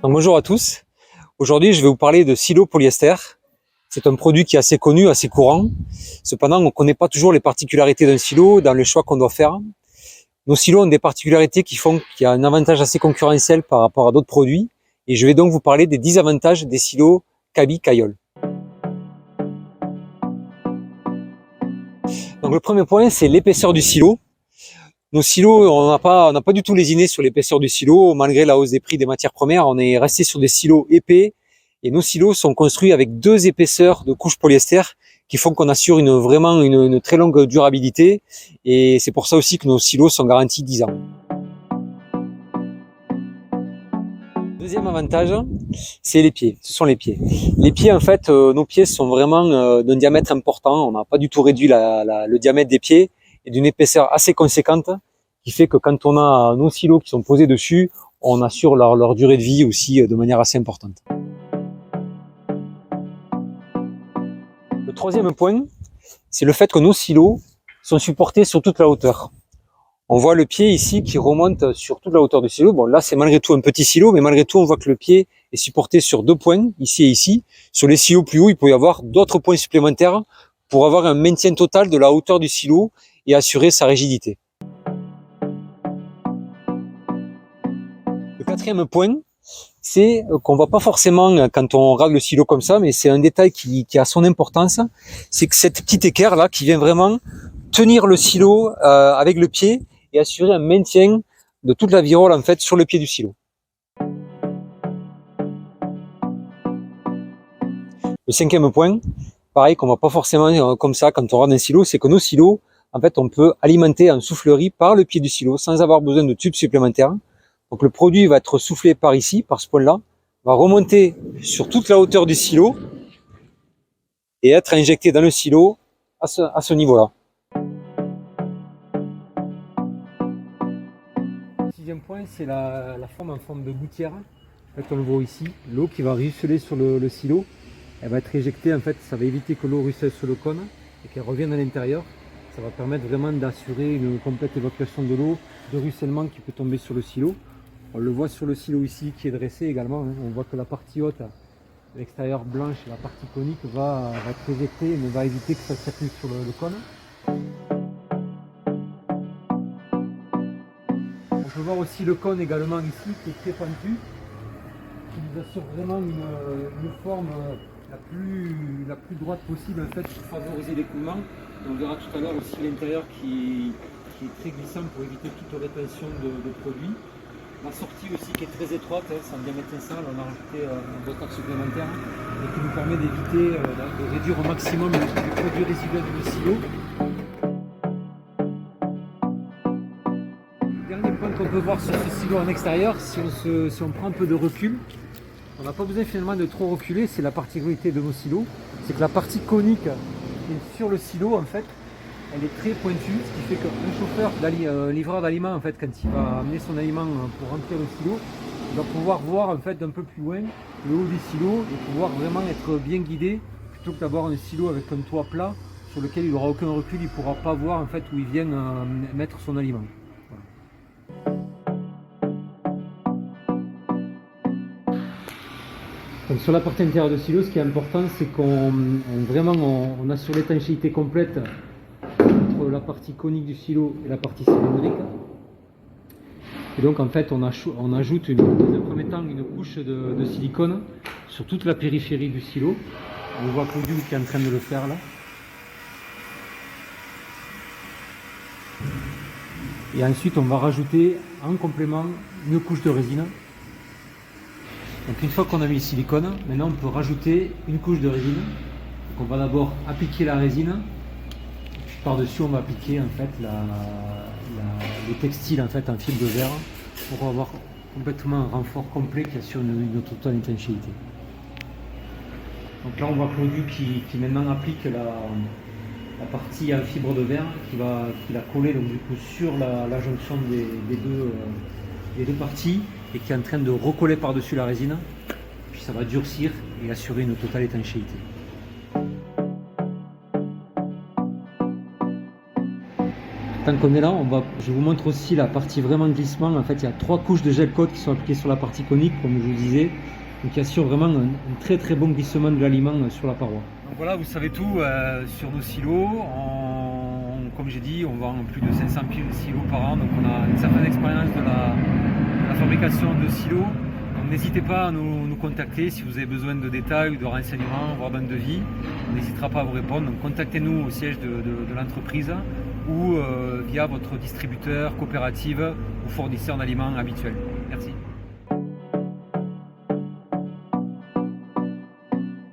Donc, bonjour à tous. Aujourd'hui, je vais vous parler de silo polyester. C'est un produit qui est assez connu, assez courant. Cependant, on ne connaît pas toujours les particularités d'un silo dans le choix qu'on doit faire. Nos silos ont des particularités qui font qu'il y a un avantage assez concurrentiel par rapport à d'autres produits. Et je vais donc vous parler des 10 avantages des silos Kaby-Cayol. Donc le premier point, c'est l'épaisseur du silo. Nos silos, on n'a pas du tout lésiné sur l'épaisseur du silo. Malgré la hausse des prix des matières premières, on est resté sur des silos épais. Et nos silos sont construits avec 2 épaisseurs de couches polyester qui font qu'on assure vraiment une très longue durabilité. Et c'est pour ça aussi que nos silos sont garantis 10 ans. Deuxième avantage, c'est les pieds. Ce sont les pieds. Les pieds, en fait, nos pieds sont vraiment d'un diamètre important. On n'a pas du tout réduit le diamètre des pieds et d'une épaisseur assez conséquente, qui fait que quand on a nos silos qui sont posés dessus, on assure leur durée de vie aussi de manière assez importante. Le troisième point, c'est le fait que nos silos sont supportés sur toute la hauteur. On voit le pied ici qui remonte sur toute la hauteur du silo. Bon, là, c'est malgré tout un petit silo, mais malgré tout, on voit que le pied est supporté sur 2 points, ici et ici. Sur les silos plus hauts, il peut y avoir d'autres points supplémentaires pour avoir un maintien total de la hauteur du silo et assurer sa rigidité. Le quatrième point, c'est qu'on voit pas forcément quand on regarde le silo comme ça, mais c'est un détail qui a son importance. C'est que cette petite équerre là qui vient vraiment tenir le silo avec le pied et assurer un maintien de toute la virole en fait sur le pied du silo. Le cinquième point, pareil qu'on voit pas forcément comme ça quand on regarde un silo, c'est que nos silos, en fait, on peut alimenter en soufflerie par le pied du silo sans avoir besoin de tubes supplémentaires. Donc le produit va être soufflé par ici, par ce point-là, va remonter sur toute la hauteur du silo et être injecté dans le silo à ce niveau-là. Le sixième point, c'est la forme en forme de gouttière. En fait, on le voit ici, l'eau qui va ruisseler sur le silo, elle va être éjectée. En fait, ça va éviter que l'eau ruisselle sur le cône et qu'elle revienne à l'intérieur. Ça va permettre vraiment d'assurer une complète évacuation de l'eau, de ruissellement qui peut tomber sur le silo. On le voit sur le silo ici qui est dressé également. On voit que la partie haute, l'extérieur blanche et la partie conique va être éjectée, mais va éviter que ça circule sur le cône. On peut voir aussi le cône également ici qui est très pointu, qui nous assure vraiment une forme la plus droite possible en fait pour favoriser l'écoulement. On verra tout à l'heure aussi l'intérieur qui est très glissant pour éviter toute rétention de produits. La sortie aussi qui est très étroite, c'est un diamètre 500, on a rajouté un botard supplémentaire et qui nous permet d'éviter, de réduire au maximum les produits résiduels du silo. Le dernier point qu'on peut voir sur ce silo en extérieur, si on prend un peu de recul, on n'a pas besoin finalement de trop reculer, c'est la particularité de nos silos, c'est que la partie conique qui est sur le silo en fait, elle est très pointue, ce qui fait qu'un chauffeur, livreur d'aliments, en fait, quand il va amener son aliment pour remplir le silo, il va pouvoir voir en fait d'un peu plus loin le haut du silo et pouvoir vraiment être bien guidé, plutôt que d'avoir un silo avec un toit plat sur lequel il n'aura aucun recul, il ne pourra pas voir en fait où il vient mettre son aliment. Voilà. Donc sur la partie intérieure du silo, ce qui est important, c'est qu'on assure l'étanchéité complète entre la partie conique du silo et la partie cylindrique. Et donc en fait on ajoute dans un premier temps une couche de silicone sur toute la périphérie du silo. On voit Claudio qui est en train de le faire là. Et ensuite on va rajouter en complément une couche de résine. Donc une fois qu'on a mis le silicone, maintenant on peut rajouter une couche de résine. Donc on va d'abord appliquer la résine. Par-dessus, on va appliquer en fait le textile en fait en fibre de verre pour avoir complètement un renfort complet qui assure une totale étanchéité. Donc là, on voit Claudio qui maintenant applique la partie en fibre de verre qui va coller donc du coup sur la jonction des deux parties et qui est en train de recoller par-dessus la résine. Puis ça va durcir et assurer une totale étanchéité. Tant qu'on est là, je vous montre aussi la partie vraiment glissement. En fait, il y a 3 couches de gel coat qui sont appliquées sur la partie conique, comme je vous disais, donc qui assure vraiment un très très bon glissement de l'aliment sur la paroi. Donc voilà, vous savez tout sur nos silos. Comme j'ai dit, on vend plus de 500 piles de silos par an, donc on a une certaine expérience de la fabrication de silos. Donc n'hésitez pas à nous contacter si vous avez besoin de détails ou de renseignements, voire d'un devis. On n'hésitera pas à vous répondre. Donc contactez-nous au siège de l'entreprise ou via votre distributeur, coopérative ou fournisseur d'aliments habituel. Merci.